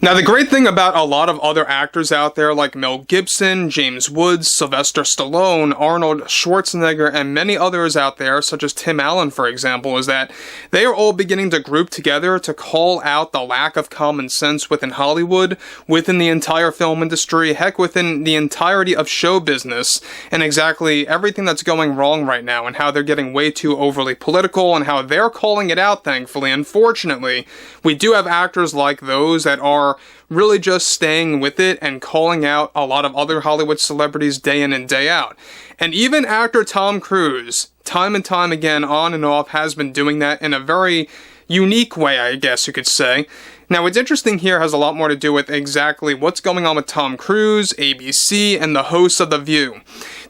Now, the great thing about a lot of other actors out there like Mel Gibson, James Woods, Sylvester Stallone, Arnold Schwarzenegger, and many others out there, such as Tim Allen, for example, is that they are all beginning to group together to call out the lack of common sense within Hollywood, within the entire film industry, heck, within the entirety of show business, and exactly everything that's going wrong right now, and how they're getting way too overly political, and how they're calling it out, thankfully. Unfortunately, we do have actors like those that are really just staying with it and calling out a lot of other Hollywood celebrities day in and day out. And even actor Tom Cruise, time and time again, on and off, has been doing that in a very unique way, I guess you could say. Now, what's interesting here has a lot more to do with exactly what's going on with Tom Cruise, ABC, and the hosts of The View.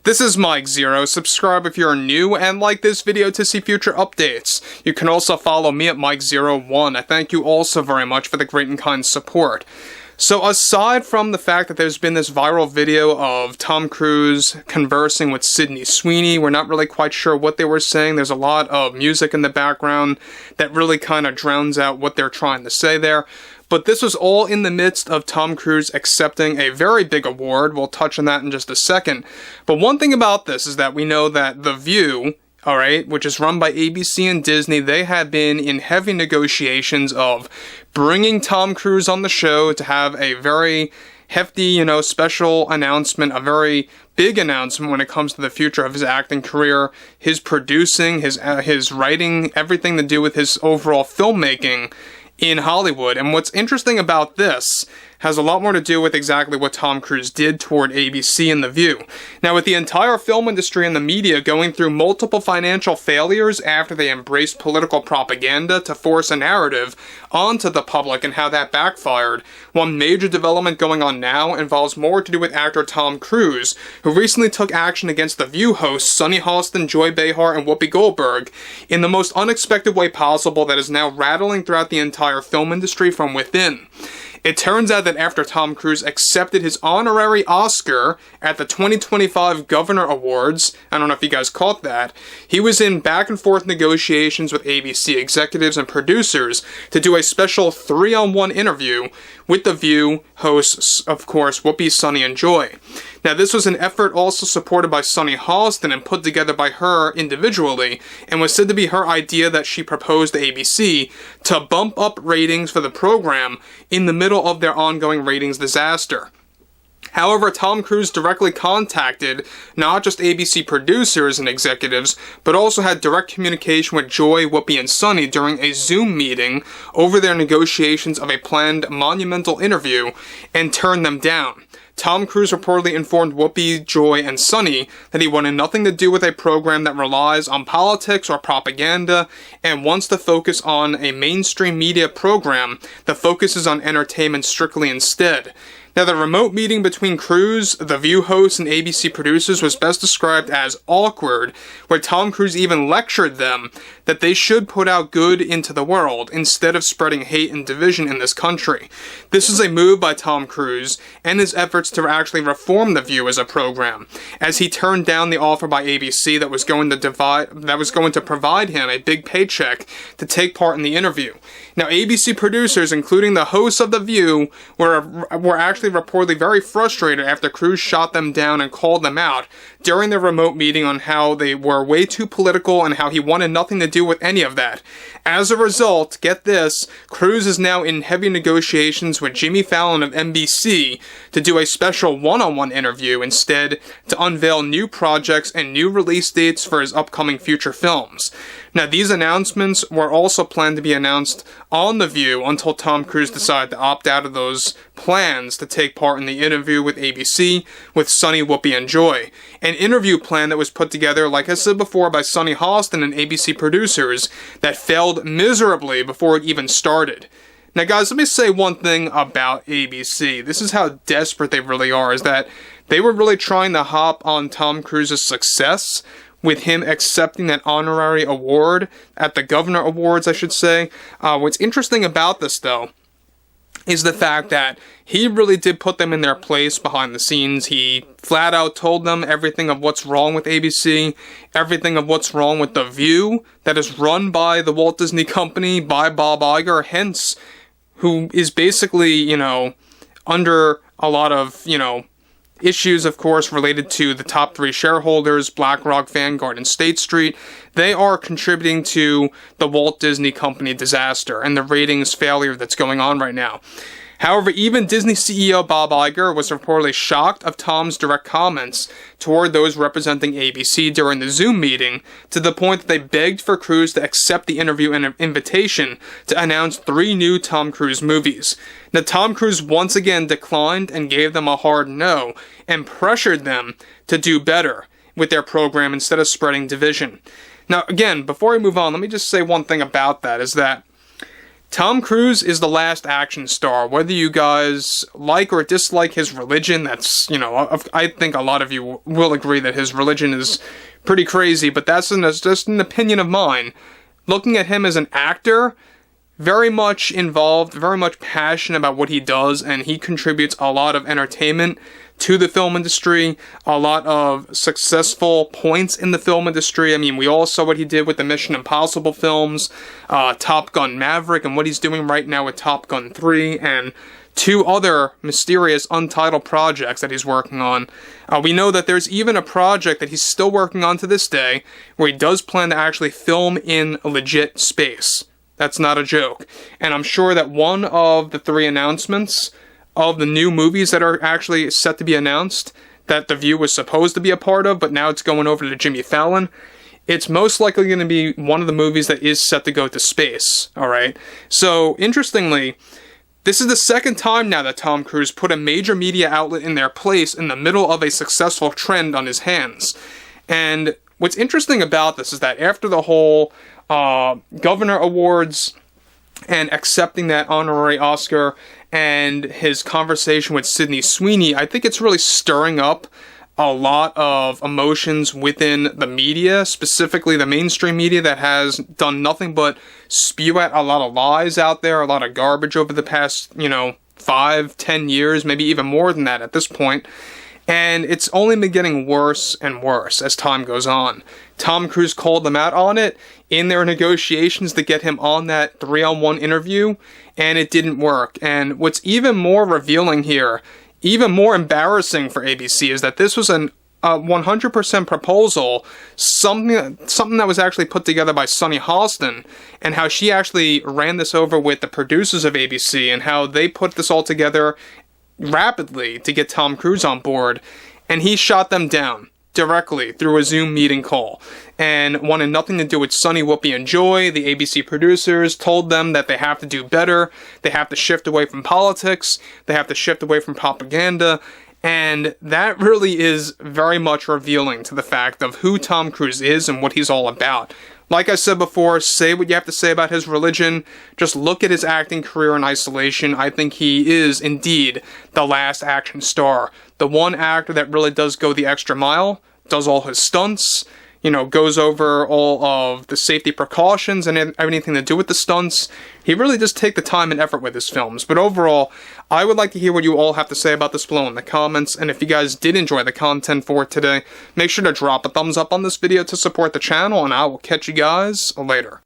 This is Mike Zero. Subscribe if you're new and like this video to see future updates. You can also follow me at Mike01. I thank you all so very much for the great and kind support. So aside from the fact that there's been this viral video of Tom Cruise conversing with Syndey Sweeney, we're not really quite sure what they were saying. There's a lot of music in the background that really kind of drowns out what they're trying to say there. But this was all in the midst of Tom Cruise accepting a very big award. We'll touch on that in just a second. But one thing about this is that we know that The View, alright, which is run by ABC and Disney, they have been in heavy negotiations of bringing Tom Cruise on the show to have a very hefty, special announcement, a very big announcement when it comes to the future of his acting career, his producing, his writing, everything to do with his overall filmmaking in Hollywood. And what's interesting about this has a lot more to do with exactly what Tom Cruise did toward ABC and The View. Now, with the entire film industry and the media going through multiple financial failures after they embraced political propaganda to force a narrative onto the public and how that backfired, one major development going on now involves more to do with actor Tom Cruise, who recently took action against The View hosts Sunny Hostin, Joy Behar, and Whoopi Goldberg in the most unexpected way possible that is now rattling throughout the entire film industry from within. It turns out that after Tom Cruise accepted his honorary Oscar at the 2025 Governor Awards, I don't know if you guys caught that, he was in back and forth negotiations with ABC executives and producers to do a special 3-on-1 interview with The View hosts, of course, Whoopi, Sunny, and Joy. Now, this was an effort also supported by Sunny Hostin and put together by her individually, and was said to be her idea that she proposed to ABC to bump up ratings for the program in the middle of their ongoing ratings disaster. However, Tom Cruise directly contacted not just ABC producers and executives, but also had direct communication with Joy, Whoopi, and Sunny during a Zoom meeting over their negotiations of a planned monumental interview, and turned them down. Tom Cruise reportedly informed Whoopi, Joy, and Sunny that he wanted nothing to do with a program that relies on politics or propaganda and wants to focus on a mainstream media program that focuses on entertainment strictly instead. Now, the remote meeting between Cruise, The View hosts, and ABC producers was best described as awkward, where Tom Cruise even lectured them that they should put out good into the world instead of spreading hate and division in this country. This is a move by Tom Cruise and his efforts to actually reform The View as a program, as he turned down the offer by ABC that was going to provide him a big paycheck to take part in the interview. Now, ABC producers, including the hosts of The View, were actually reportedly very frustrated after Cruise shot them down and called them out during the remote meeting on how they were way too political and how he wanted nothing to do with any of that. As a result, get this, Cruise is now in heavy negotiations with Jimmy Fallon of NBC to do a special one-on-one interview instead, to unveil new projects and new release dates for his upcoming future films. Now, these announcements were also planned to be announced on The View until Tom Cruise decided to opt out of those plans to take part in the interview with ABC with Sunny, Whoopi, and Joy. An interview plan that was put together, like I said before, by Sunny Hostin and ABC producers that failed miserably before it even started. Now, guys, let me say one thing about ABC. This is how desperate they really are, is that they were really trying to hop on Tom Cruise's success with him accepting that honorary award at the Governor Awards, I should say. What's interesting about this, though, is the fact that he really did put them in their place behind the scenes. He flat out told them everything of what's wrong with ABC, everything of what's wrong with The View, that is run by the Walt Disney Company, by Bob Iger, hence who is basically, under a lot of, issues, of course, related to the top 3 shareholders, BlackRock, Vanguard, and State Street. They are contributing to the Walt Disney Company disaster and the ratings failure that's going on right now. However, even Disney CEO Bob Iger was reportedly shocked of Tom's direct comments toward those representing ABC during the Zoom meeting, to the point that they begged for Cruise to accept the interview and an invitation to announce 3 new Tom Cruise movies. Now, Tom Cruise once again declined and gave them a hard no, and pressured them to do better with their program instead of spreading division. Now, again, before I move on, let me just say one thing about that, is that Tom Cruise is the last action star. Whether you guys like or dislike his religion, that's, I think a lot of you will agree that his religion is pretty crazy, but that's just an opinion of mine. Looking at him as an actor, very much involved, very much passionate about what he does, and he contributes a lot of entertainment to the film industry, a lot of successful points in the film industry. I mean, we all saw what he did with the Mission Impossible films, Top Gun Maverick, and what he's doing right now with Top Gun 3, and 2 other mysterious untitled projects that he's working on. We know that there's even a project that he's still working on to this day, where he does plan to actually film in legit space. That's not a joke. And I'm sure that one of the 3 announcements of the new movies that are actually set to be announced, that The View was supposed to be a part of, but now it's going over to Jimmy Fallon, it's most likely going to be one of the movies that is set to go to space, alright? So, interestingly, this is the second time now that Tom Cruise put a major media outlet in their place in the middle of a successful trend on his hands. And what's interesting about this is that after the whole Governor Awards and accepting that honorary Oscar and his conversation with Syndey Sweeney, I think it's really stirring up a lot of emotions within the media, specifically the mainstream media that has done nothing but spew out a lot of lies out there, a lot of garbage over the past, 5-10 years, maybe even more than that at this point. And it's only been getting worse and worse as time goes on. Tom Cruise called them out on it in their negotiations to get him on that 3-on-1 interview, and it didn't work. And what's even more revealing here, even more embarrassing for ABC, is that this was a 100% proposal, something that was actually put together by Sunny Hostin, and how she actually ran this over with the producers of ABC, and how they put this all together rapidly to get Tom Cruise on board, and he shot them down directly through a Zoom meeting call, and wanted nothing to do with Sunny, Whoopi, and Joy. The ABC producers told them that they have to do better, they have to shift away from politics, they have to shift away from propaganda, and that really is very much revealing to the fact of who Tom Cruise is and what he's all about. Like I said before, say what you have to say about his religion. Just look at his acting career in isolation. I think he is indeed the last action star. The one actor that really does go the extra mile, does all his stunts, goes over all of the safety precautions and everything to do with the stunts. He really does take the time and effort with his films. But overall, I would like to hear what you all have to say about this below in the comments. And if you guys did enjoy the content for today, make sure to drop a thumbs up on this video to support the channel, and I will catch you guys later.